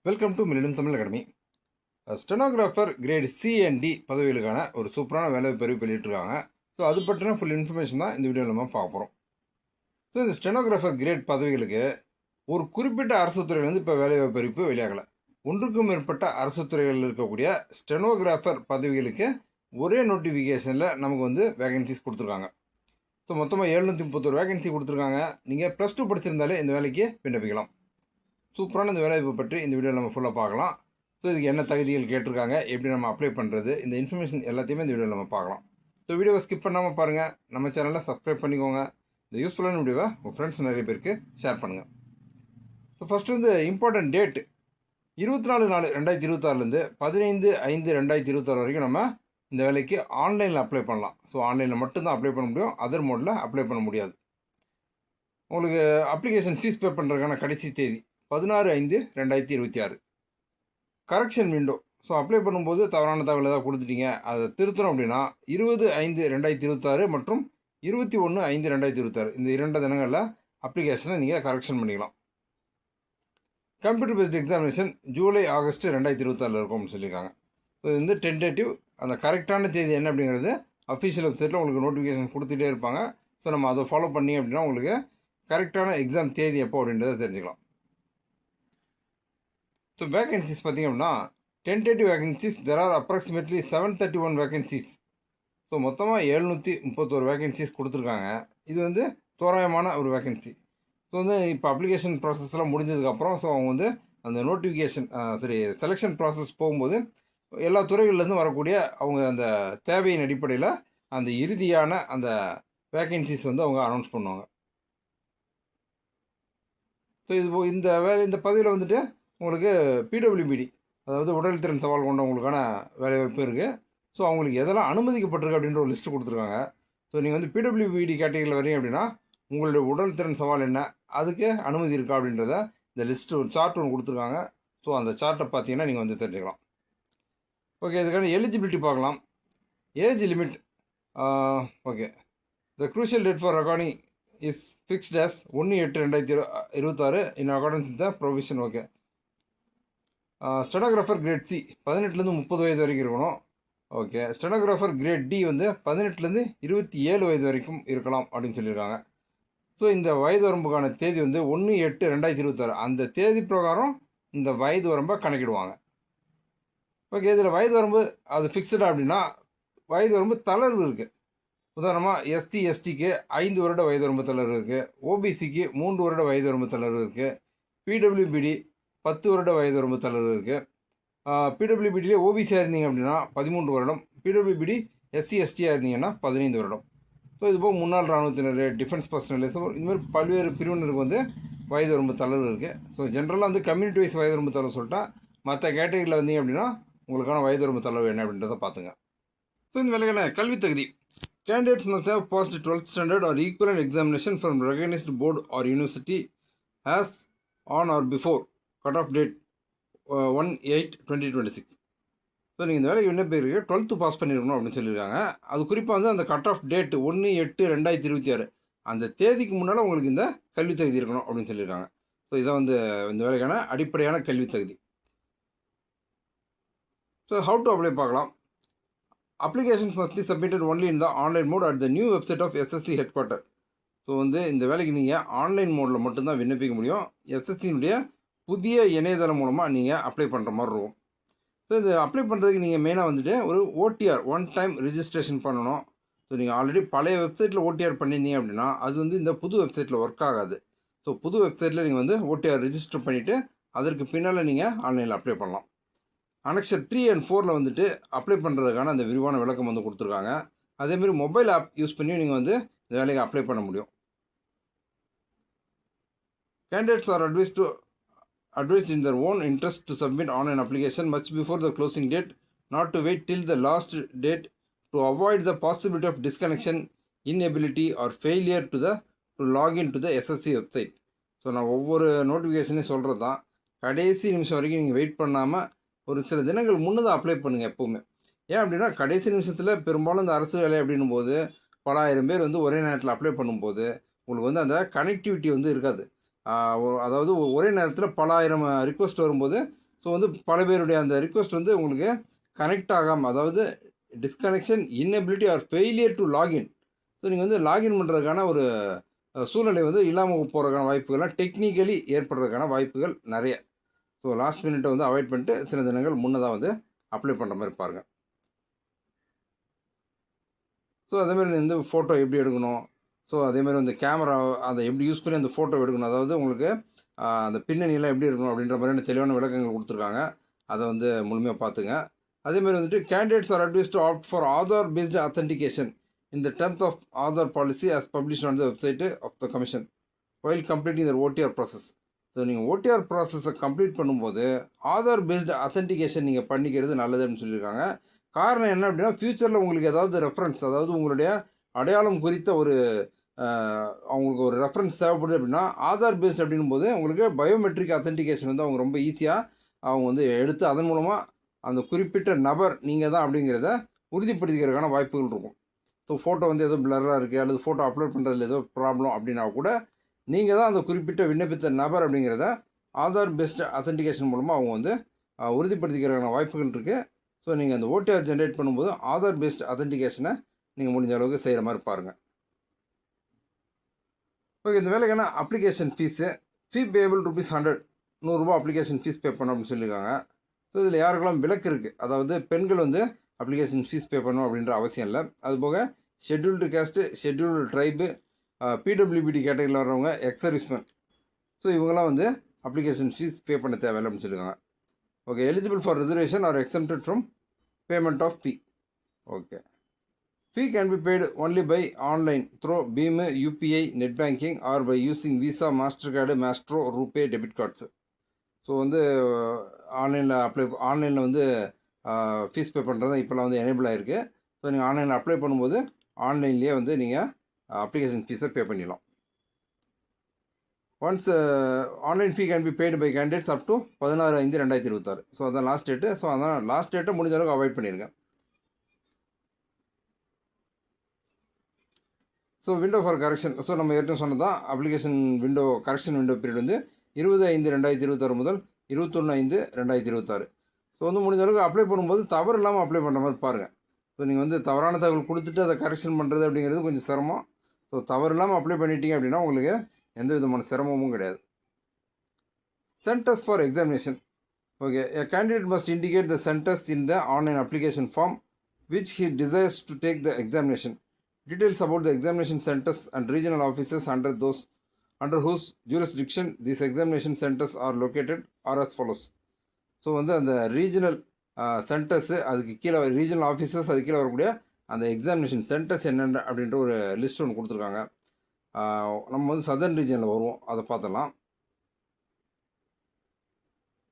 Welcome to மில்லியம் Tamil academy. Stenographer grade C and D பதவிகளுக்கான ஒரு சூப்பரான வேலை பிரிவு வெளியிட்டிருக்காங்க. ஸோ அது பற்றின ஃபுல் இன்ஃபர்மேஷன் தான் இந்த வீடியோவில் நம்ம பார்க்க போகிறோம். ஸோ இந்த ஸ்டெனோகிராஃபர் கிரேட் பதவிகளுக்கு ஒரு குறிப்பிட்ட அரசு துறையிலேருந்து இப்போ வேலைவாய்ப்பு அறிவிப்பு வெளியாகலை. ஒன்றுக்கும் மேற்பட்ட அரசு துறைகளில் இருக்கக்கூடிய ஸ்டெனோகிராஃபர் பதவிகளுக்கு ஒரே நோட்டிஃபிகேஷனில் நமக்கு வந்து வேகன்சிஸ் கொடுத்துருக்காங்க. ஸோ மொத்தமாக 731 வேகன்சி கொடுத்துருக்காங்க. நீங்கள் +2 படிச்சிருந்தாலே இந்த வேலைக்கு விண்ணப்பிக்கலாம். சூப்பரான இந்த வேலைவாய்ப்பு பற்றி இந்த வீடியோவில் நம்ம ஃபுல்லாக பார்க்கலாம். ஸோ இதுக்கு என்ன தகுதிகள் கேட்டிருக்காங்க, எப்படி நம்ம அப்ளை பண்ணுறது, இந்த இன்ஃபர்மேஷன் எல்லாத்தையுமே இந்த வீடியோவில் நம்ம பார்க்கலாம். ஸோ வீடியோவை ஸ்கிப் பண்ணாமல் பாருங்கள். நம்ம சேனலை சப்ஸ்கிரைப் பண்ணிக்கோங்க. இந்த யூஸ்ஃபுல்லான வீடியோவை உங்கள் ஃப்ரெண்ட்ஸ் நிறைய பேருக்கு ஷேர் பண்ணுங்கள். ஸோ ஃபஸ்ட்டு வந்து இம்பார்ட்டன்ட் டேட் 24/4/2026 15/5/2026 வரைக்கும் நம்ம இந்த வேலைக்கு ஆன்லைனில் அப்ளை பண்ணலாம். ஸோ ஆன்லைனில் மட்டும்தான் அப்ளை பண்ண முடியும், அதர் மோடில் அப்ளை பண்ண முடியாது. உங்களுக்கு அப்ளிகேஷன் ஃபீஸ் பே பண்ணுறதுக்கான கடைசி தேதி 16/5/2026. Correction window. ஸோ அப்ளை பண்ணும்போது தவறான தகவல் ஏதாவது கொடுத்துட்டீங்க, அதை திருத்தணும் அப்படின்னா 20/5/2026 மற்றும் 21/5/2026 இந்த 2 தினங்களில் அப்ளிகேஷனை நீங்கள் கரெக்ஷன் பண்ணிக்கலாம். Computer based examination July August 2026 இருக்கும் அப்படின்னு சொல்லியிருக்காங்க. ஸோ இது வந்து டென்டேட்டிவ். அந்த கரெக்டான தேதி என்ன அப்படிங்கிறது அஃபிஷியல் வெப்சைட்டில் உங்களுக்கு நோட்டிஃபிகேஷன் கொடுத்துட்டே இருப்பாங்க. ஸோ நம்ம அதை ஃபாலோ பண்ணி அப்படின்னா உங்களுக்கு கரெக்டான எக்ஸாம் தேதி எப்போ அப்படின்றத தெரிஞ்சுக்கலாம். ஸோ வேகன்சிஸ் பார்த்திங்க அப்படின்னா tentative vacancies there are approximately 731 vacancies. So மொத்தமாக 731 வேகன்சிஸ் கொடுத்துருக்காங்க. இது வந்து தோராயமான ஒரு வேகன்சி. ஸோ வந்து இப்போ அப்ளிகேஷன் ப்ராசஸ்லாம் முடிஞ்சதுக்கப்புறம் ஸோ அவங்க வந்து அந்த நோட்டிஃபிகேஷன் செலெக்ஷன் ப்ராசஸ் போகும்போது எல்லா துறைகள்லேருந்து வரக்கூடிய அவங்க அந்த தேவையின் அடிப்படையில் அந்த இறுதியான அந்த வேகன்சிஸ் வந்து அவங்க அனௌன்ஸ் பண்ணுவாங்க. ஸோ இந்த பதவியில் வந்துட்டு உங்களுக்கு பிடபிள்யூபிடி, அதாவது உடல் திறன் சவால் கொண்டவங்களுக்கான வேலைவாய்ப்பு இருக்குது. ஸோ அவங்களுக்கு எதெல்லாம் அனுமதிக்கப்பட்டிருக்கு அப்படின்ற ஒரு லிஸ்ட்டு கொடுத்துருக்காங்க. ஸோ நீங்கள் வந்து பிடபிள்யூபிடி கேட்டகரியில் வரீங்க அப்படின்னா உங்களுடைய உடல் திறன் சவால் என்ன, அதுக்கு அனுமதி இருக்கா அப்படின்றத இந்த லிஸ்ட்டு ஒரு சார்ட் ஒன்று கொடுத்துருக்காங்க. ஸோ அந்த சார்ட்டை பார்த்தீங்கன்னா நீங்கள் வந்து தெரிஞ்சுக்கலாம். ஓகே, இதுக்கான எலிஜிபிலிட்டி பார்க்கலாம். Age limit. Okay, the crucial date for recording is fixed as 1/8/2026 in accordance with the provision. Okay, stenographer grade C 18லேருந்து 30 வயது வரைக்கும் இருக்கணும். ஓகே, ஸ்டெனோகிராஃபர் கிரேட் டி வந்து 18லேருந்து 27 வயது வரைக்கும் இருக்கலாம் அப்படின்னு சொல்லியிருக்காங்க. ஸோ இந்த வயது வரம்புக்கான தேதி வந்து 1/8/2026 அந்த தேதி பிரகாரம் இந்த வயது வரம்பை கணக்கிடுவாங்க. ஓகே, இதில் வயது வரம்பு அது ஃபிக்ஸ்டாக அப்படின்னா வயது வரம்பு தளர்வு இருக்குது. உதாரணமாக எஸ்சி எஸ்டிக்கு 5 வருட வயது வரம்பு தளர்வு இருக்குது, ஓபிசிக்கு 3 வருட வயது வரம்பு தளர்வு இருக்குது, பிடபிள்யூபிடி 10 வருட வயது வரம்பு தளர்வு இருக்குது. பிடபிள்யூபிடியிலே ஓபிசியாக இருந்தீங்க அப்படின்னா 13 வருடம், பிடபிள்யூபிடி எஸ்சி எஸ்டியாக இருந்தீங்கன்னா 15 வருடம். ஸோ இதுபோக முன்னாள் இராணுவத்தினர், டிஃபென்ஸ் பர்சனல், ஸோ இதுமாதிரி பல்வேறு பிரிவினருக்கு வந்து வயது வரம்பு தளர்வு இருக்குது. ஸோ ஜென்ரலாக வந்து கம்யூனிட்டி வைஸ் வயது வரம்பு தளர்வு சொல்லிட்டா மற்ற கேட்டகரியில் வந்தீங்க அப்படின்னா உங்களுக்கான வயது வரம்பு தளர்வு என்ன அப்படின்றத பார்த்துங்க. ஸோ இந்த வேலைக்கான கல்வி தகுதி. Candidates must have passed 12th standard or equivalent examination from recognized board or university as on or before cut-off date 1/8/2026. So நீங்கள் இந்த வேலைக்கு விண்ணப்பிக்கிறீங்க 12th பாஸ் பண்ணியிருக்கணும் அப்படின்னு சொல்லியிருக்காங்க. அது குறிப்பாக வந்து அந்த கட் ஆஃப் டேட் 1/8/2026 அந்த தேதிக்கு முன்னால் உங்களுக்கு இந்த கல்வி தகுதி இருக்கணும் அப்படின்னு சொல்லியிருக்காங்க. ஸோ இதான் வந்து இந்த வேலைக்கான அடிப்படையான கல்வி தகுதி. ஸோ ஹவு டு அப்ளை பார்க்கலாம். Applications must be submitted only in the online mode at the new website of SSC headquarter. So வந்து இந்த வேலைக்கு நீங்கள் ஆன்லைன் மோடில் மட்டும்தான் விண்ணப்பிக்க முடியும். எஸ்எஸ்சியினுடைய புதிய இணையதளம் மூலமாக நீங்கள் அப்ளை பண்ணுற மாதிரி இருக்கும். ஸோ இது அப்ளை பண்ணுறதுக்கு நீங்கள் மெயினாக வந்துட்டு ஒரு ஓடிஆர் ஒன் டைம் ரிஜிஸ்ட்ரேஷன் பண்ணணும். ஸோ நீங்கள் ஆல்ரெடி பழைய வெப்சைட்டில் ஓடிஆர் பண்ணியிருந்தீங்க அப்படின்னா அது வந்து இந்த புது வெப்சைட்டில் ஒர்க் ஆகாது. ஸோ புது வெப்சைட்டில் நீங்கள் வந்து ஓடிஆர் ரிஜிஸ்டர் பண்ணிவிட்டு அதற்கு பின்னால் நீங்கள் ஆன்லைனில் அப்ளை பண்ணலாம். அனெக்சர் 3 and 4 வந்துட்டு அப்ளை பண்ணுறதுக்கான அந்த விரிவான விளக்கம் வந்து கொடுத்துருக்காங்க. அதேமாதிரி மொபைல் ஆப் யூஸ் பண்ணி நீங்கள் வந்து இந்த வேலைக்கு அப்ளை பண்ண முடியும். Candidates R advised in their own interest to submit online application much before the closing date, not to wait till the last date to avoid the possibility of disconnection, inability or failure to log in to the SSC website. So நான் ஒவ்வொரு நோட்டிஃபிகேஷனையும் சொல்கிறது தான், கடைசி நிமிஷம் வரைக்கும் நீங்கள் wait பண்ணாமல் ஒரு சில தினங்கள் முன்னதாக அப்ளை பண்ணுங்கள் எப்போவுமே. ஏன் அப்படின்னா கடைசி நிமிஷத்தில் பெரும்பாலும் இந்த அரசு வேலை அப்படின்னும் போது பல ஆயிரம் பேர் வந்து ஒரே நேரத்தில் அப்ளை பண்ணும்போது உங்களுக்கு வந்து அந்த கனெக்டிவிட்டி வந்து இருக்காது. அதாவது ஒரே நேரத்தில் பல ஆயிரம் ரிக்வெஸ்ட் வரும்போது ஸோ வந்து பல பேருடைய அந்த ரிக்வெஸ்ட் வந்து உங்களுக்கு கனெக்ட் ஆகாமல், அதாவது disconnection, inability or failure to login. So நீங்கள் வந்து லாகின் பண்ணுறதுக்கான ஒரு சூழ்நிலை வந்து இல்லாமல் போகிறதுக்கான வாய்ப்புகள்லாம் டெக்னிக்கலி ஏற்படுறதுக்கான வாய்ப்புகள் நிறைய. ஸோ லாஸ்ட் மினிட்டை வந்து அவாய்ட் பண்ணிட்டு சில தினங்கள் முன்னதாக வந்து அப்ளை பண்ணுற மாதிரி பாருங்கள். ஸோ அதேமாதிரி வந்து ஃபோட்டோ எப்படி எடுக்கணும், ஸோ அதேமாதிரி வந்து கேமரா அதை எப்படி யூஸ் பண்ணி அந்த ஃபோட்டோ எடுக்கணும், அதாவது உங்களுக்கு அந்த பின்னணியெல்லாம் எப்படி இருக்கணும் அப்படின்ற மாதிரியான தெளிவான விளக்கங்கள் கொடுத்துருக்காங்க. அதை வந்து முழுமையாக பார்த்துங்க. அதேமாதிரி வந்துட்டு candidates are advise to opt for Aadhaar based authentication in the terms of Aadhaar policy as published on the website of the commission while completing their OTR process. So நீங்கள் ஓடிஆர் ப்ராசஸை கம்ப்ளீட் பண்ணும்போது ஆதார் பேஸ்டு அத்தன்டிகேஷன் நீங்கள் பண்ணிக்கிறது நல்லது அப்படின்னு சொல்லியிருக்காங்க. காரணம் என்ன அப்படின்னா, ஃப்யூச்சரில் உங்களுக்கு ஏதாவது ரெஃபரன்ஸ், அதாவது உங்களுடைய அடையாளம் குறித்த ஒரு அவங்களுக்கு ஒரு ரெஃபரன்ஸ் தேவைப்படுது அப்படின்னா, ஆதார் பேஸ்ட் அப்படின்னும் போது உங்களுக்கு பயோமெட்ரிக் அத்தன்டிகேஷன் வந்து அவங்க ரொம்ப ஈஸியாக அவங்க வந்து எடுத்து அதன் மூலமாக அந்த குறிப்பிட்ட நபர் நீங்கள் தான் அப்படிங்கிறத உறுதிப்படுத்திக்கிறதுக்கான வாய்ப்புகள் இருக்கும். ஸோ ஃபோட்டோ வந்து ஏதோ பிளராக இருக்குது அல்லது ஃபோட்டோ அப்லோட் பண்ணுறதுல ஏதோ ப்ராப்ளம் அப்படின்னா கூட நீங்கள் தான் அந்த குறிப்பிட்ட விண்ணப்பித்த நபர் அப்படிங்கிறத ஆதார் பேஸ்டு அத்தன்டிகேஷன் மூலமாக அவங்க வந்து உறுதிப்படுத்திக்கிறதுக்கான வாய்ப்புகள் இருக்குது. ஸோ நீங்கள் அந்த ஓடிஆர் ஜென்ரேட் பண்ணும்போது ஆதார் பேஸ்டு அத்தன்டிகேஷனை நீங்கள் முடிஞ்ச அளவுக்கு செய்கிற மாதிரி பாருங்கள். ஓகே, இந்த வேலைக்கான அப்ளிகேஷன் ஃபீ பேபிள் ₹100 100 அப்ளிகேஷன் ஃபீஸ் பே பண்ணணும் அப்படின்னு சொல்லியிருக்காங்க. ஸோ இதில் யாருக்கெல்லாம் விலக்கு இருக்குது, அதாவது பெண்கள் வந்து அப்ளிகேஷன் ஃபீஸ் பே பண்ணணும் அப்படின்ற அவசியம் இல்லை. அதுபோக scheduled caste, scheduled tribe, PWBD கேட்டகரியில் வர்றவங்க, எக்ஸர்விஸ்மென், ஸோ இவங்கெல்லாம் வந்து அப்ளிகேஷன் ஃபீஸ் பே பண்ண தேவையில்லை அப்படின்னு சொல்லியிருக்காங்க. Okay, eligible for reservation or exempted from payment of fee. Okay, fee can be paid only by online through BHIM, UPI, net banking or by using Visa, Mastercard, Maestro, RuPay, debit cards. So வந்து ஆன்லைனில் வந்து fees pay பண்ணுறது இப்போலாம் வந்து enable ஆகிருக்கு. So நீங்கள் ஆன்லைனில் apply பண்ணும்போது ஆன்லைன்லேயே வந்து நீங்கள் அப்ளிகேஷன் ஃபீஸை பே பண்ணிடலாம். Once online fee can be paid by candidates up to 16/5/2026. So அதான் லாஸ்ட் டேட்டு. ஸோ அதான் லாஸ்ட் டேட்டை முடிஞ்ச அளவுக்கு அவாய்ட் பண்ணியிருக்கேன். So window for correction, so நம்ம ஏற்கனவே சொன்னதான் application window correction window period வந்து 20/5/2026 முதல் 21/5/2026. ஸோ வந்து முடிஞ்ச அளவுக்கு அப்ளை பண்ணும்போது தவறு இல்லாமல் அப்ளை பண்ணுற மாதிரி பாருங்கள். ஸோ நீங்கள் வந்து தவறான தகவல் கொடுத்துட்டு அதை கரெக்ஷன் பண்ணுறது அப்படிங்கிறது கொஞ்சம் சிரமம். ஸோ தவறு இல்லாமல் அப்ளை பண்ணிட்டீங்க அப்படின்னா உங்களுக்கு எந்த விதமான சிரமமும் கிடையாது. Centres for examination. Okay, a candidate must indicate the centers in the online application form which he desires to take the examination. Details about the examination centers and regional offices under whose jurisdiction these examination centers are located are as follows. So வந்து அந்த regional centres, அதுக்கு கீழே regional officers, அதுக்கு கீழே வரக்கூடிய அந்த examination centres என்னென்ன அப்படின்ற ஒரு லிஸ்ட் ஒன்று கொடுத்துருக்காங்க. நம்ம வந்து சதர்ன் ரீஜனில் வருவோம், அதை பார்த்துடலாம்.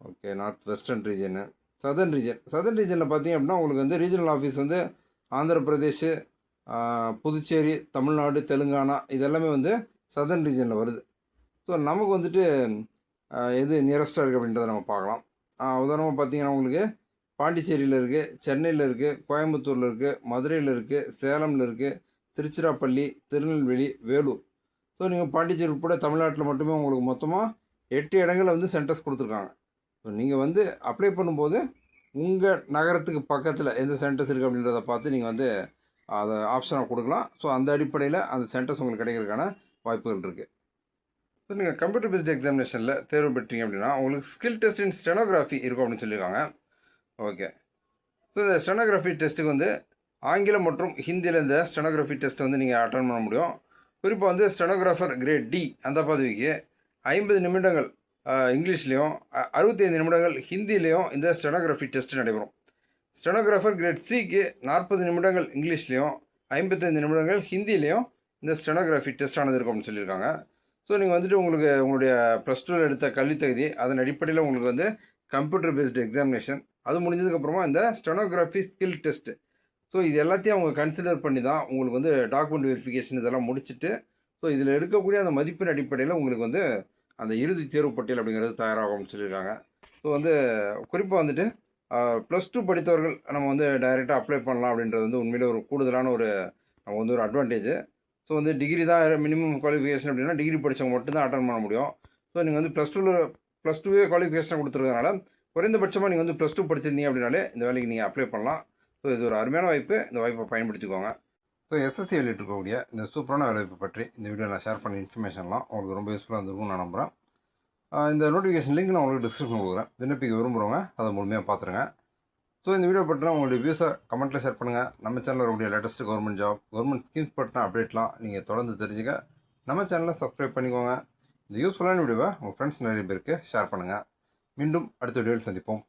Okay, north western region, southern ரீஜனில் பார்த்தீங்க அப்படின்னா உங்களுக்கு வந்து ரீஜனல் ஆஃபீஸ் வந்து ஆந்திர பிரதேஷ், புதுச்சேரி, தமிழ்நாடு, தெலுங்கானா இதெல்லாமே வந்து சதர்ன் ரீஜனில் வருது. ஸோ நமக்கு வந்துட்டு எது நியரஸ்ட்டாக இருக்குது அப்படின்றத நம்ம பார்க்கலாம். உதாரணமாக பார்த்தீங்கன்னா உங்களுக்கு பாண்டிச்சேரியில் இருக்குது, சென்னையில் இருக்குது, கோயம்புத்தூரில் இருக்குது, மதுரையில் இருக்குது, சேலமில் இருக்குது, திருச்சிராப்பள்ளி, திருநெல்வேலி, வேலூர். ஸோ நீங்கள் பாண்டிச்சேரி உட்பட தமிழ்நாட்டில் மட்டுமே உங்களுக்கு மொத்தமாக 8 இடங்களில் வந்து சென்டர்ஸ் கொடுத்துருக்காங்க. ஸோ நீங்கள் வந்து அப்ளை பண்ணும்போது உங்கள் நகரத்துக்கு பக்கத்தில் எந்த சென்டர்ஸ் இருக்குது அப்படின்றத பார்த்து நீங்கள் வந்து அதை ஆப்ஷனாக கொடுக்கலாம். ஸோ அந்த அடிப்படையில் அந்த சென்டர்ஸ் உங்களுக்கு கிடைக்கிறதுக்கான வாய்ப்புகள் இருக்குது. ஸோ நீங்கள் கம்ப்யூட்டர் பேஸ்ட் எக்ஸாமினேஷனில் தேர்வு பெற்றீங்க அப்படின்னா உங்களுக்கு ஸ்கில் டெஸ்ட் இன் ஸ்டெனோகிராஃபி இருக்கும் அப்படின்னு சொல்லியிருக்காங்க. ஓகே, ஸோ இந்த ஸ்டெனோகிராஃபி டெஸ்ட்டுக்கு வந்து ஆங்கிலம் மற்றும் ஹிந்தியில் இந்த ஸ்டெனோகிராஃபி டெஸ்ட்டை வந்து நீங்கள் அட்டன் பண்ண முடியும். குறிப்பாக வந்து ஸ்டெனோகிராஃபர் கிரேட் டி அந்த பதவிக்கு 50 நிமிடங்கள் இங்கிலீஷ்லேயும் 65 நிமிடங்கள் ஹிந்திலேயும் இந்த ஸ்டெனோகிராஃபி டெஸ்ட் நடைபெறும். ஸ்டெனோகிராஃபர் கிரேட் சிக்கு 40 நிமிடங்கள் இங்கிலீஷ்லேயும் 55 நிமிடங்கள் ஹிந்திலேயும் இந்த ஸ்டெனோகிராஃபி டெஸ்ட் ஆனது இருக்கும் அப்படின்னு சொல்லியிருக்காங்க. ஸோ நீங்கள் வந்துட்டு உங்களுக்கு உங்களுடைய +2 எடுத்த கல்வி தகுதி அதன் அடிப்படையில் உங்களுக்கு வந்து கம்ப்யூட்டர் பேஸ்டு எக்ஸாமினேஷன் அது முடிஞ்சதுக்கப்புறமா இந்த ஸ்டெனோகிராஃபி ஸ்கில் டெஸ்ட்டு. ஸோ இது எல்லாத்தையும் அவங்க கன்சிடர் பண்ணி தான் உங்களுக்கு வந்து டாக்குமெண்ட் வெரிஃபிகேஷன் இதெல்லாம் முடிச்சுட்டு ஸோ இதில் எடுக்கக்கூடிய அந்த மதிப்பின் அடிப்படையில் உங்களுக்கு வந்து அந்த இறுதி தேர்வு பட்டியல் அப்படிங்கிறது தயாராகும்னு சொல்லியிருக்காங்க. ஸோ வந்து குறிப்பாக வந்துட்டு +2 படித்தவர்கள் நம்ம வந்து டைரெக்டாக அப்ளை பண்ணலாம் அப்படின்றது வந்து உண்மையிலே ஒரு கூடுதலான ஒரு நம்ம வந்து ஒரு அட்வான்டேஜ். ஸோ வந்து டிகிரி தான் மினிமம் குவாலிஃபிகேஷன் அப்படின்னா டிகிரி படித்தவங்க மட்டும்தான் அட்டன் பண்ண முடியும். ஸோ நீங்கள் வந்து +2வே குவாலிஃபிகேஷன் கொடுத்துருக்கனால குறைந்தபட்சமாக நீங்கள் வந்து +2 படிச்சிருந்தீங்க அப்படின்னாலே இந்த வேலைக்கு நீங்கள் அப்ளை பண்ணலாம். ஸோ இது ஒரு அருமையான வாய்ப்பு. இந்த வாய்ப்பை பயன்படுத்திக்கோங்க. ஸோ எஸ்எஸ்சி வெளியிட்டிருக்கக்கூடிய இந்த சூப்பரான வேலைவாய்ப்பு பற்றி இந்த வீடியோ நான் ஷேர் பண்ண இன்ஃபர்மேஷன்லாம் உங்களுக்கு ரொம்ப யூஸ்ஃபுல்லாக இருந்திருக்கும்னு நான் நம்புகிறேன். இந்த நோட்டிஃபிகேஷன் லிங்க் நான் உங்களுக்கு டிஸ்கிரிப்ஷன் கொடுக்குறேன். விண்ணப்பிக்க விரும்புகிறவங்க அதை முழுமையாக பார்த்துருங்க. ஸோ இந்த வீடியோ பற்றினா உங்களுடைய வியூஸை கமெண்ட்டில் ஷேர் பண்ணுங்கள். நம்ம சேனலில் வரக்கூடிய latest government job, government schemes பற்றின அப்டேட்லாம் நீங்கள் தொடர்ந்து தெரிஞ்சுக்க நம்ம சேனலை சப்ஸ்கிரைப் பண்ணிக்கோங்க. இந்த யூஸ்ஃபுல்லான வீடியோவை உங்கள் ஃப்ரெண்ட்ஸ் நிறைய பேருக்கு ஷேர் பண்ணுங்கள். மீண்டும் அடுத்த வீடியோவில் சந்திப்போம்.